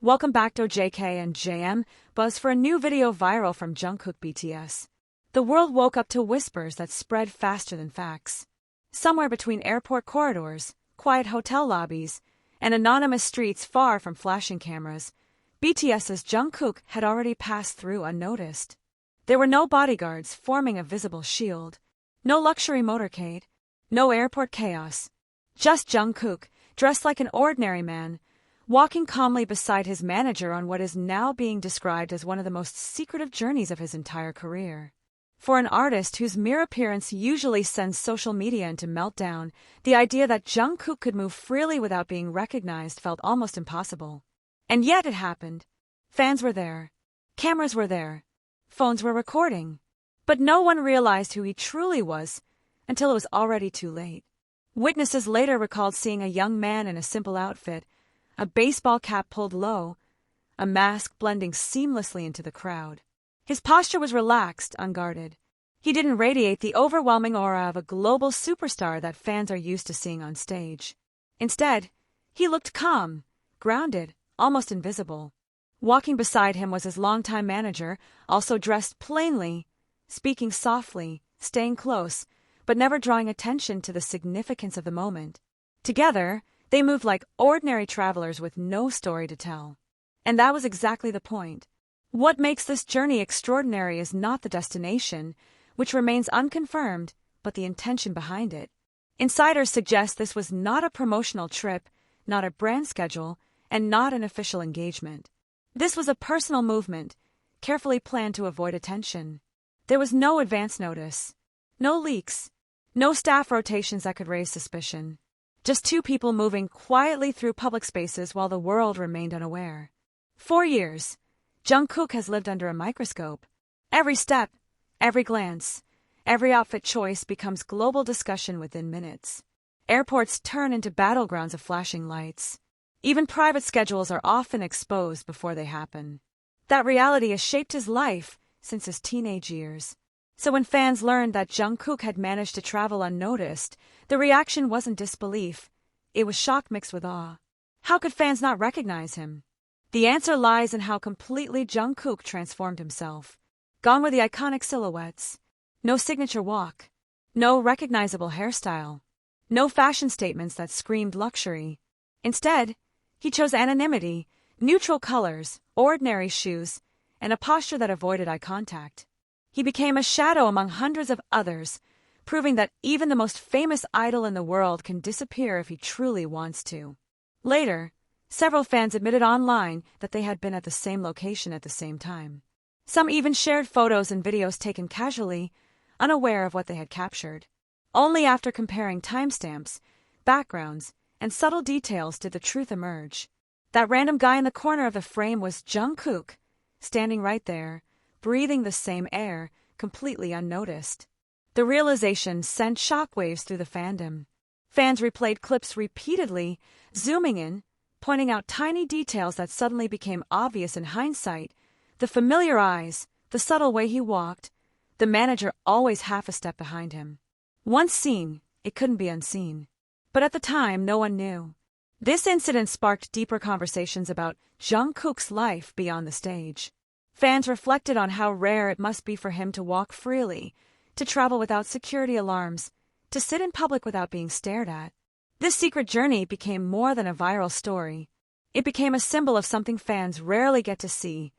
Welcome back to JK and JM Buzz for a new video viral from Jungkook BTS. The world woke up to whispers that spread faster than facts. Somewhere between airport corridors, quiet hotel lobbies, and anonymous streets far from flashing cameras, BTS's Jungkook had already passed through unnoticed. There were no bodyguards forming a visible shield, no luxury motorcade, no airport chaos. Just Jungkook, dressed like an ordinary man, walking calmly beside his manager on what is now being described as one of the most secretive journeys of his entire career. For an artist whose mere appearance usually sends social media into meltdown, the idea that Jungkook could move freely without being recognized felt almost impossible. And yet it happened. Fans were there. Cameras were there. Phones were recording. But no one realized who he truly was until it was already too late. Witnesses later recalled seeing a young man in a simple outfit, a baseball cap pulled low, a mask blending seamlessly into the crowd. His posture was relaxed, unguarded. He didn't radiate the overwhelming aura of a global superstar that fans are used to seeing on stage. Instead, he looked calm, grounded, almost invisible. Walking beside him was his longtime manager, also dressed plainly, speaking softly, staying close, but never drawing attention to the significance of the moment. Together, they moved like ordinary travelers with no story to tell. And that was exactly the point. What makes this journey extraordinary is not the destination, which remains unconfirmed, but the intention behind it. Insiders suggest this was not a promotional trip, not a brand schedule, and not an official engagement. This was a personal movement, carefully planned to avoid attention. There was no advance notice, no leaks, no staff rotations that could raise suspicion. Just two people moving quietly through public spaces while the world remained unaware. 4 years, Jungkook has lived under a microscope. Every step, every glance, every outfit choice becomes global discussion within minutes. Airports turn into battlegrounds of flashing lights. Even private schedules are often exposed before they happen. That reality has shaped his life since his teenage years. So when fans learned that Jungkook had managed to travel unnoticed, the reaction wasn't disbelief. It was shock mixed with awe. How could fans not recognize him? The answer lies in how completely Jungkook transformed himself. Gone were the iconic silhouettes. No signature walk. No recognizable hairstyle. No fashion statements that screamed luxury. Instead, he chose anonymity, neutral colors, ordinary shoes, and a posture that avoided eye contact. He became a shadow among hundreds of others, proving that even the most famous idol in the world can disappear if he truly wants to. Later, several fans admitted online that they had been at the same location at the same time. Some even shared photos and videos taken casually, unaware of what they had captured. Only after comparing timestamps, backgrounds, and subtle details did the truth emerge. That random guy in the corner of the frame was Jungkook, standing right there, breathing the same air, completely unnoticed. The realization sent shockwaves through the fandom. Fans replayed clips repeatedly, zooming in, pointing out tiny details that suddenly became obvious in hindsight. The familiar eyes, the subtle way he walked, the manager always half a step behind him. Once seen, it couldn't be unseen. But at the time, no one knew. This incident sparked deeper conversations about Jungkook's life beyond the stage. Fans reflected on how rare it must be for him to walk freely, to travel without security alarms, to sit in public without being stared at. This secret journey became more than a viral story. It became a symbol of something fans rarely get to see.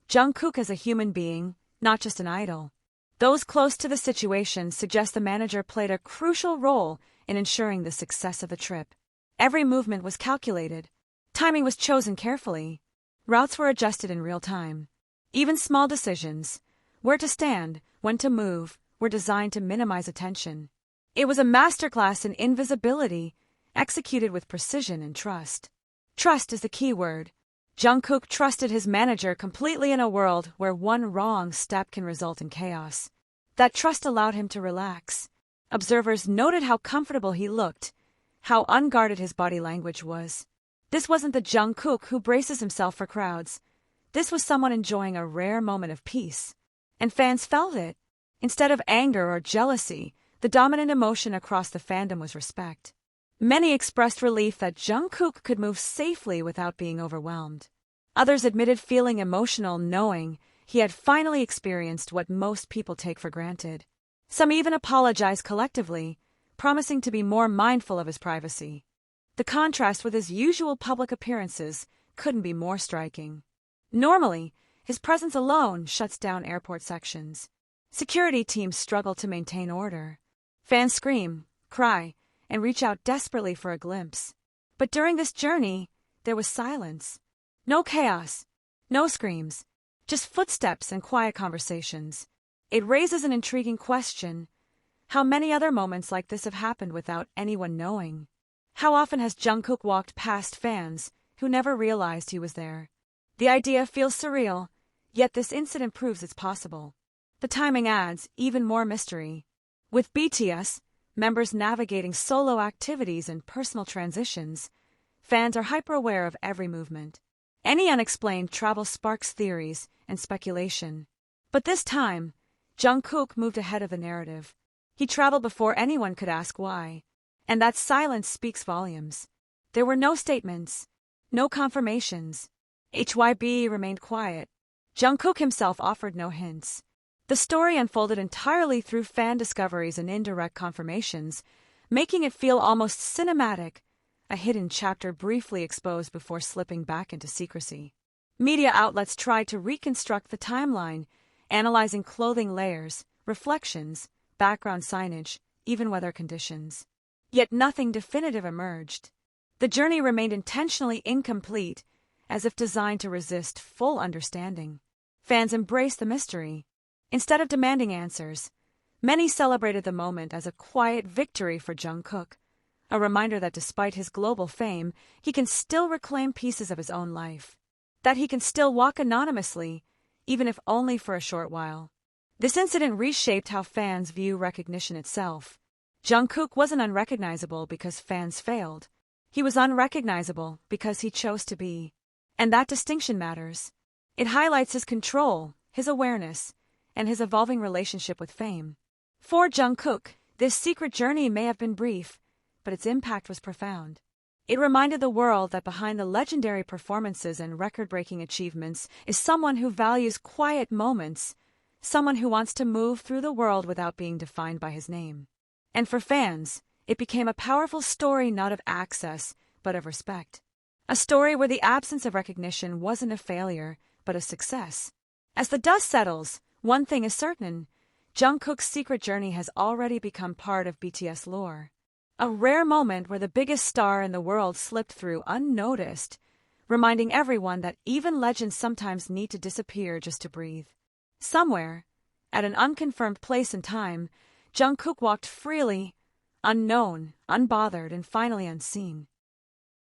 Jungkook as a human being, not just an idol. Those close to the situation suggest the manager played a crucial role in ensuring the success of the trip. Every movement was calculated. Timing was chosen carefully. Routes were adjusted in real time. Even small decisions, where to stand, when to move, were designed to minimize attention. It was a masterclass in invisibility, executed with precision and trust. Trust is the key word. Jungkook trusted his manager completely in a world where one wrong step can result in chaos. That trust allowed him to relax. Observers noted how comfortable he looked, how unguarded his body language was. This wasn't the Jungkook who braces himself for crowds. This was someone enjoying a rare moment of peace. And fans felt it. Instead of anger or jealousy, the dominant emotion across the fandom was respect. Many expressed relief that Jungkook could move safely without being overwhelmed. Others admitted feeling emotional knowing he had finally experienced what most people take for granted. Some even apologized collectively, promising to be more mindful of his privacy. The contrast with his usual public appearances couldn't be more striking. Normally, his presence alone shuts down airport sections. Security teams struggle to maintain order. Fans scream, cry, and reach out desperately for a glimpse. But during this journey, there was silence. No chaos, no screams, just footsteps and quiet conversations. It raises an intriguing question. How many other moments like this have happened without anyone knowing? How often has Jungkook walked past fans who never realized he was there? The idea feels surreal, yet this incident proves it's possible. The timing adds even more mystery. With BTS members navigating solo activities and personal transitions, fans are hyper-aware of every movement. Any unexplained travel sparks theories and speculation. But this time, Jungkook moved ahead of the narrative. He traveled before anyone could ask why. And that silence speaks volumes. There were no statements, no confirmations. HYB remained quiet. Jungkook himself offered no hints. The story unfolded entirely through fan discoveries and indirect confirmations, making it feel almost cinematic, a hidden chapter briefly exposed before slipping back into secrecy. Media outlets tried to reconstruct the timeline, analyzing clothing layers, reflections, background signage, even weather conditions. Yet nothing definitive emerged. The journey remained intentionally incomplete, as if designed to resist full understanding. Fans embraced the mystery. Instead of demanding answers, many celebrated the moment as a quiet victory for Jungkook, a reminder that despite his global fame, he can still reclaim pieces of his own life. That he can still walk anonymously, even if only for a short while. This incident reshaped how fans view recognition itself. Jungkook wasn't unrecognizable because fans failed. He was unrecognizable because he chose to be. And that distinction matters. It highlights his control, his awareness, and his evolving relationship with fame. For Jungkook, this secret journey may have been brief, but its impact was profound. It reminded the world that behind the legendary performances and record-breaking achievements is someone who values quiet moments, someone who wants to move through the world without being defined by his name. And for fans, it became a powerful story not of access, but of respect. A story where the absence of recognition wasn't a failure, but a success. As the dust settles, one thing is certain: Jungkook's secret journey has already become part of BTS lore. A rare moment where the biggest star in the world slipped through unnoticed, reminding everyone that even legends sometimes need to disappear just to breathe. Somewhere, at an unconfirmed place and time, Jungkook walked freely, unknown, unbothered, and finally unseen.